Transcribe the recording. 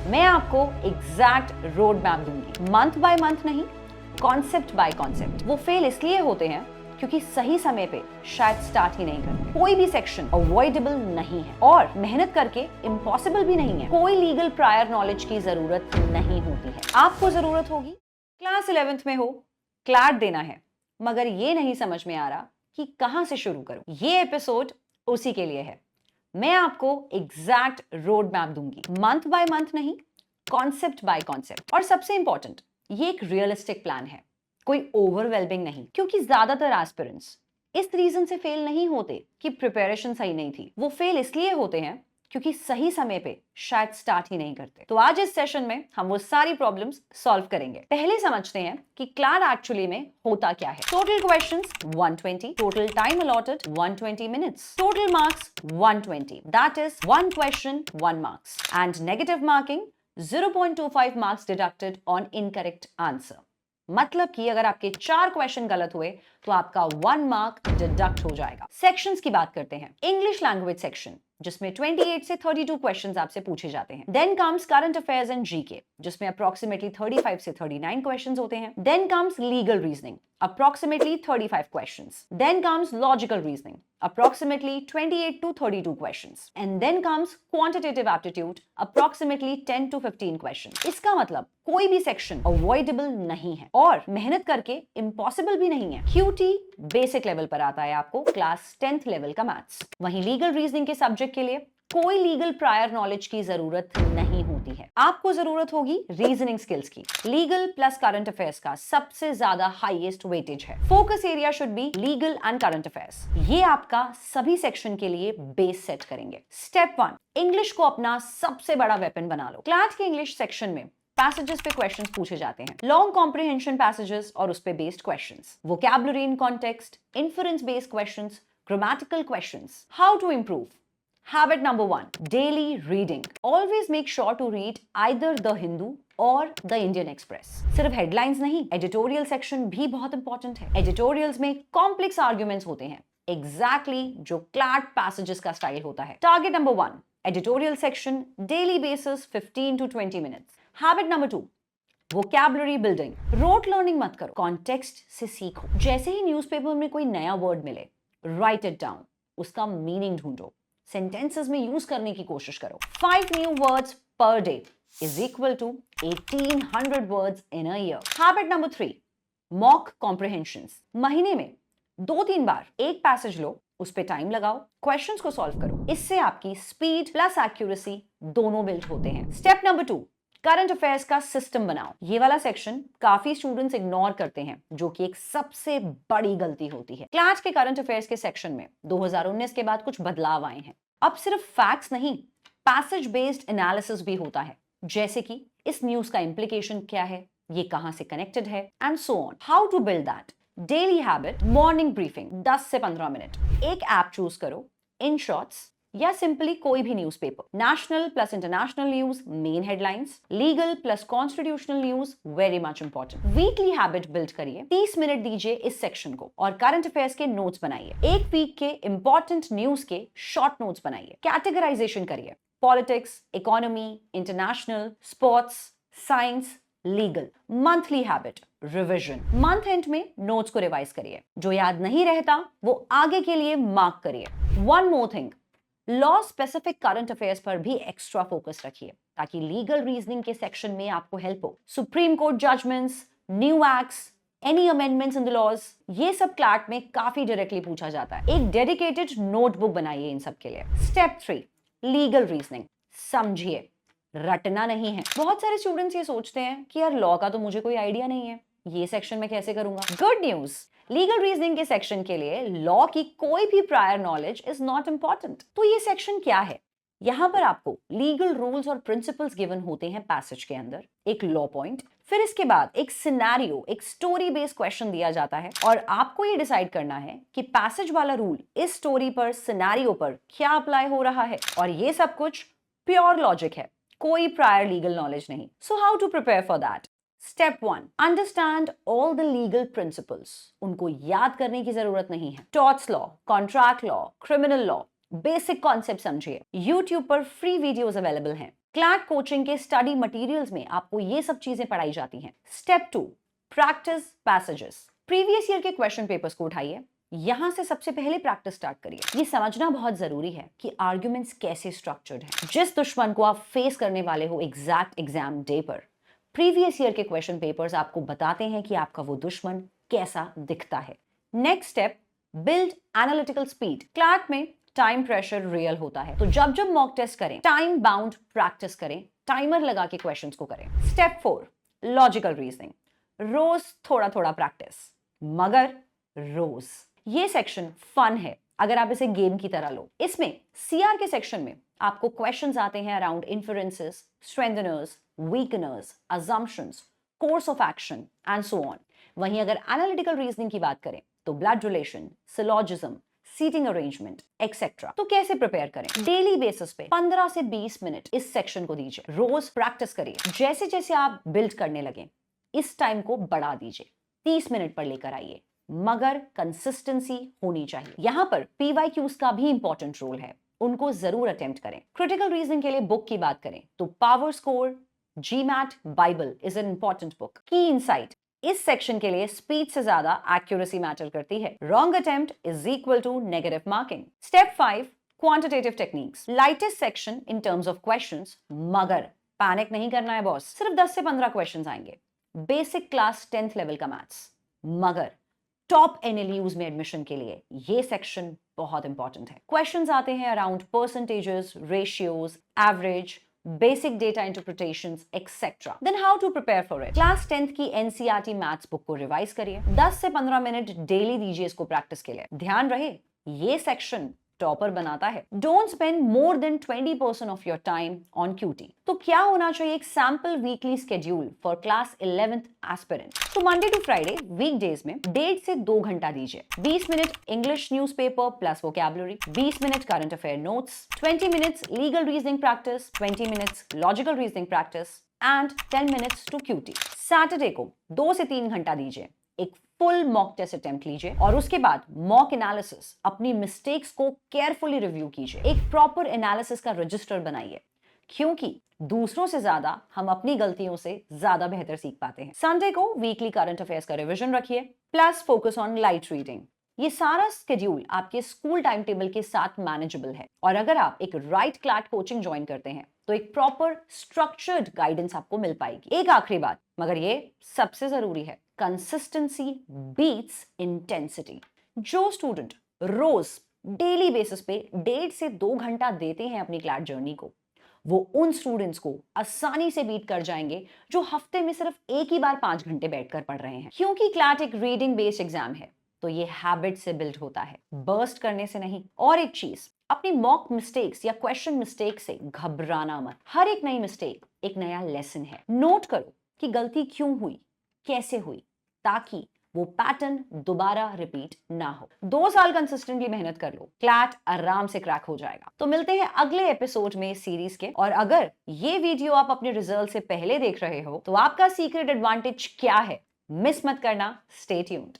मैं आपको exact road map दूंगी, मंथ बाय मंथ नहीं, कॉन्सेप्ट बाय कॉन्सेप्ट। वो फेल इसलिए होते हैं क्योंकि सही समय पे शायद स्टार्ट ही नहीं करते। कोई भी सेक्शन अवॉइडेबल नहीं है और मेहनत करके इम्पॉसिबल भी नहीं है। कोई लीगल प्रायर नॉलेज की जरूरत नहीं होती है। आपको जरूरत होगी क्लास 11th में हो, क्लैट देना है, मगर ये नहीं समझ में आ रहा कि कहां से शुरू करूं। ये एपिसोड उसी के लिए है। मैं आपको एग्जैक्ट रोड मैप दूंगी, मंथ बाय मंथ नहीं, कॉन्सेप्ट बाय कॉन्सेप्ट। और सबसे इंपॉर्टेंट, ये एक रियलिस्टिक प्लान है, कोई ओवरवेलमिंग नहीं। क्योंकि ज्यादातर एस्पिरेंट्स इस रीजन से फेल नहीं होते कि प्रिपरेशन सही नहीं थी। वो फेल इसलिए होते हैं क्योंकि सही समय पे शायद स्टार्ट ही नहीं करते। तो आज इस सेशन में हम वो सारी प्रॉब्लम्स सॉल्व करेंगे। पहले समझते हैं कि क्लैट एक्चुअली में होता क्या है। Total questions 120, total time allotted 120 minutes, total marks 120, that is 1 question 1 marks, and negative marking 0.25 marks deducted on incorrect answer. मतलब कि अगर आपके 4 क्वेश्चन गलत हुए तो आपका 1 मार्क डिडक्ट हो जाएगा। सेक्शंस की बात करते हैं। इंग्लिश लैंग्वेज सेक्शन, जिसमें 28 से 32 क्वेश्चंस आपसे पूछे जाते हैं। Then comes current affairs and GK, जिसमें अप्रोक्सीमेटली 35 से 39 क्वेश्चंस होते हैं। Then comes legal reasoning, approximately 35 questions. Then comes logical reasoning, approximately 28 to 32 questions. And then comes quantitative aptitude, approximately 10 to 15 questions. इसका मतलब कोई भी सेक्शन अवॉइडेबल नहीं है और मेहनत करके इम्पॉसिबल भी नहीं है। QT बेसिक लेवल पर आता है आपको, क्लास 10th लेवल का मैथ्स। वहीं लीगल रीजनिंग के सब्जेक्ट के लिए कोई लीगल प्रायर नॉलेज की जरूरत नहीं होती है। आपको जरूरत होगी रीजनिंग स्किल्स की। लीगल प्लस करंट अफेयर्स का सबसे ज्यादा हाईएस्ट वेटेज है। Focus area should be legal and current affairs. ये आपका सभी सेक्शन के लिए बेस सेट करेंगे। स्टेप 1, इंग्लिश को अपना सबसे बड़ा वेपन बना लो। क्लैट के इंग्लिश सेक्शन में पैसेजेस पे क्वेश्चंस पूछे जाते हैं, लॉन्ग कॉम्प्रिहेंशन पैसेजेस और उस पे based questions, vocabulary in context, inference based questions, grammatical questions. How to improve? Habit number 1, daily reading. Always make sure to read either The Hindu or The Indian Express. सिर्फ headlines नहीं, editorial section भी बहुत important है। Editorials में complex arguments होते हैं, exactly जो CLAT passages का स्टाइल होता है। Target number 1, editorial section, daily basis 15 to 20 minutes. Habit number 2, vocabulary building. Rote learning मत करो, कॉन्टेक्स्ट से सीखो। जैसे ही न्यूज़पेपर में कोई नया वर्ड मिले, राइट इट डाउन, उसका मीनिंग ढूंढो, सेंटेंसेस में यूज करने की कोशिश करो। 5 new words per day is equal to 1800 words in a year. Habit number 3, mock comprehensions. महीने में 2-3 बार एक पैसेज लो, उस पे टाइम लगाओ, क्वेश्चंस को सॉल्व करो। इससे आपकी स्पीड प्लस एक्यूरेसी दोनों बिल्ड होते हैं। स्टेप नंबर 2, करंट अफेयर्स का सिस्टम बनाओ। ये वाला सेक्शन काफी स्टूडेंट्स इग्नोर करते हैं, जो कि एक सबसे बड़ी गलती होती है। क्लास के करंट अफेयर्स के सेक्शन में 2019 के बाद कुछ बदलाव आए हैं। अब सिर्फ फैक्ट्स नहीं, पैसेज बेस्ड एनालिसिस भी होता है, जैसे कि इस न्यूज का इंप्लीकेशन क्या है, ये कहां से कनेक्टेड है, and so on. How to build that? Daily habit, morning briefing 10 से 15 मिनट। एक ऐप चूज करो, इन शॉर्ट्स या सिंपली कोई भी newspaper. National plus international news, main headlines, legal plus constitutional news, very much important. Weekly habit build करिए, 30 minute दीजिए इस section को और करंट अफेयर्स के नोट्स बनाइए। एक वीक के इंपॉर्टेंट न्यूज के शॉर्ट नोट्स बनाइए। कैटेगराइजेशन करिए, politics, economy, international, sports, science, legal. Monthly habit, revision. Month and में नोट्स को रिवाइज करिए, जो याद नहीं रहता वो आगे के लिए मार्क करिए। One more thing, law specific current affairs पर भी एक्स्ट्रा फोकस रखिए, ताकि लीगल रीजनिंग के सेक्शन में आपको हेल्प हो। Supreme Court judgments, new acts, any amendments in the laws, ये सब क्लैट में काफी डायरेक्टली पूछा जाता है। एक डेडिकेटेड नोटबुक बनाइए इन सब के लिए। Step 3, legal reasoning. समझिए, रटना नहीं है। बहुत सारे स्टूडेंट्स ये सोचते हैं कि यार लॉ का तो मुझे कोई आइडिया नहीं है, ये सेक्शन में कैसे करूंगा। गुड न्यूज, लीगल रीजनिंग के सेक्शन के लिए लॉ की कोई भी prior knowledge is not important. तो ये सेक्शन क्या है? यहां पर आपको लीगल रूल्स और प्रिंसिपल्स गिवन होते हैं पैसेज के अंदर, एक लॉ पॉइंट, फिर इसके बाद एक सिनेरियो, एक स्टोरी बेस्ड क्वेश्चन दिया जाता है और आपको ये डिसाइड करना है कि पैसेज वाला रूल इस स्टोरी पर, सिनेरियो पर क्या अप्लाई हो रहा है। और ये सब कुछ प्योर लॉजिक है, कोई प्रायर लीगल नॉलेज नहीं। So how to prepare for that? Step 1, understand all the legal principles. उनको याद करने की जरूरत नहीं है। Torts law, contract law, criminal law, basic concept समझिए। YouTube पर फ्री वीडियोस अवेलेबल हैं। क्लैट कोचिंग के स्टडी मटेरियल्स में आपको ये सब चीजें पढ़ाई जाती हैं। Step 2, practice passages. Previous year के क्वेश्चन पेपर्स को उठाइए, यहां से सबसे पहले प्रैक्टिस स्टार्ट करिए। ये समझना बहुत जरूरी है कि आर्ग्यूमेंट्स कैसे स्ट्रक्चर्ड हैं। जिस दुश्मन को आप फेस करने वाले हो एग्जैक्ट एग्जाम डे पर, प्रीवियस ईयर के क्वेश्चन पेपर्स आपको बताते हैं कि आपका वो दुश्मन कैसा दिखता है। Next step, build analytical speed. CLAT में टाइम प्रेशर रियल होता है, तो जब जब मॉक टेस्ट करें टाइम बाउंड प्रैक्टिस करें, टाइमर लगा के क्वेश्चंस को करें। Step 4, logical reasoning. रोज थोड़ा थोड़ा प्रैक्टिस, मगर रोज। ये सेक्शन फन है अगर आप इसे गेम की तरह लो। इसमें सीआर के सेक्शन में आपको क्वेश्चंस आते हैं around inferences, strengtheners, weakeners, assumptions, course of action and so on. वहीं अगर एनालिटिकल रीजनिंग की बात करें तो blood relation, syllogism, seating arrangement etcetera. तो कैसे प्रिपेयर करें? डेली बेसिस पे 15 से 20 मिनट इस सेक्शन को दीजिए। रोज प्रैक्टिस करिए। जैसे जैसे आप बिल्ड करने लगे इस टाइम को बढ़ा दीजिए, 30 मिनट पर लेकर आइए, मगर कंसिस्टेंसी होनी चाहिए। यहां पर पीवाईक्यूज का भी इंपॉर्टेंट रोल है, उनको जरूर अटेम्प्ट करें। क्रिटिकल रीजनिंग के लिए बुक की बात करें तो power score, GMAT Bible is an important book. Key insight, इस सेक्शन के लिए स्पीड से ज्यादा एक्यूरेसी मैटर करती है। Wrong attempt is equal to negative marking. Step 5, quantitative techniques. Lightest section in terms of questions, मगर पैनिक नहीं करना है बॉस। सिर्फ 10 से 15 क्वेश्चंस आएंगे। बेसिक क्लास 10th लेवल का मैथ्स, मगर टॉप एनएलयूज में एडमिशन के लिए ये सेक्शन बहुत इंपॉर्टेंट है। क्वेश्चंस आते हैं around percentages, ratios, average, basic data interpretations etcetera. Then how to prepare for it? Class 10th की एनसीईआरटी मैथ्स बुक को रिवाइज करिए। 10 से 15 मिनट डेली दीजिए इसको प्रैक्टिस के लिए। ध्यान रहे ये सेक्शन टॉपर बनाता है। Don't spend more than 20% of your time on QT. तो क्या होना चाहिए? एक sample weekly schedule for class 11th aspirant. तो मंडे टू फ्राइडे वीकडेज में 1.5 से 2 घंटा दीजिए। 20 minute English newspaper plus vocabulary, 20 minute current affair notes, 20 minutes legal reasoning practice, 20 minutes logical reasoning practice and 10 minutes to QT. Saturday को 2 से 3 घंटा दीजिए, एक फुल मॉक टेस्ट अटेम्प्ट लीजिए और उसके बाद मॉक एनालिसिस, अपनी मिस्टेक्स को केयरफुली रिव्यू कीजिए। एक प्रॉपर एनालिसिस का रजिस्टर बनाइए, क्योंकि दूसरों से ज्यादा हम अपनी गलतियों से ज्यादा बेहतर सीख पाते हैं। संडे को वीकली करंट अफेयर्स का रिवीजन रखिए plus focus on light reading. ये सारा स्केड्यूल आपके स्कूल टाइम टेबल के साथ मैनेजेबल है। और अगर आप एक राइट क्लैट कोचिंग ज्वाइन करते हैं तो एक प्रॉपर स्ट्रक्चर्ड गाइडेंस आपको मिल पाएगी। एक आखिरी बात, मगर ये सबसे जरूरी है, कंसिस्टेंसी बीट्स इंटेंसिटी। जो स्टूडेंट रोज डेली बेसिस पे 1.5 से 2 घंटा देते हैं अपनी क्लैट जर्नी को, वो उन स्टूडेंट्स को आसानी से बीट कर जाएंगे जो हफ्ते में सिर्फ एक ही बार 5 घंटे बैठकर पढ़ रहे हैं। क्योंकि क्लैट एक रीडिंग बेस्ड एग्जाम है तो ये हैबिट से बिल्ड होता है, बर्स्ट करने से नहीं। और एक चीज, अपनी मॉक मिस्टेक्स या क्वेश्चन मिस्टेक से घबराना मत। हर एक नई मिस्टेक एक नया लेसन है। नोट करो कि गलती क्यों हुई, कैसे हुई, ताकि वो पैटर्न दोबारा रिपीट ना हो। 2 साल कंसिस्टेंटली मेहनत कर लो, क्लैट आराम से क्रैक हो जाएगा। तो मिलते हैं अगले एपिसोड में सीरीज के। और अगर ये वीडियो आप अपने रिजल्ट से पहले देख रहे हो तो आपका सीक्रेट एडवांटेज क्या है, मिस मत करना। Stay tuned.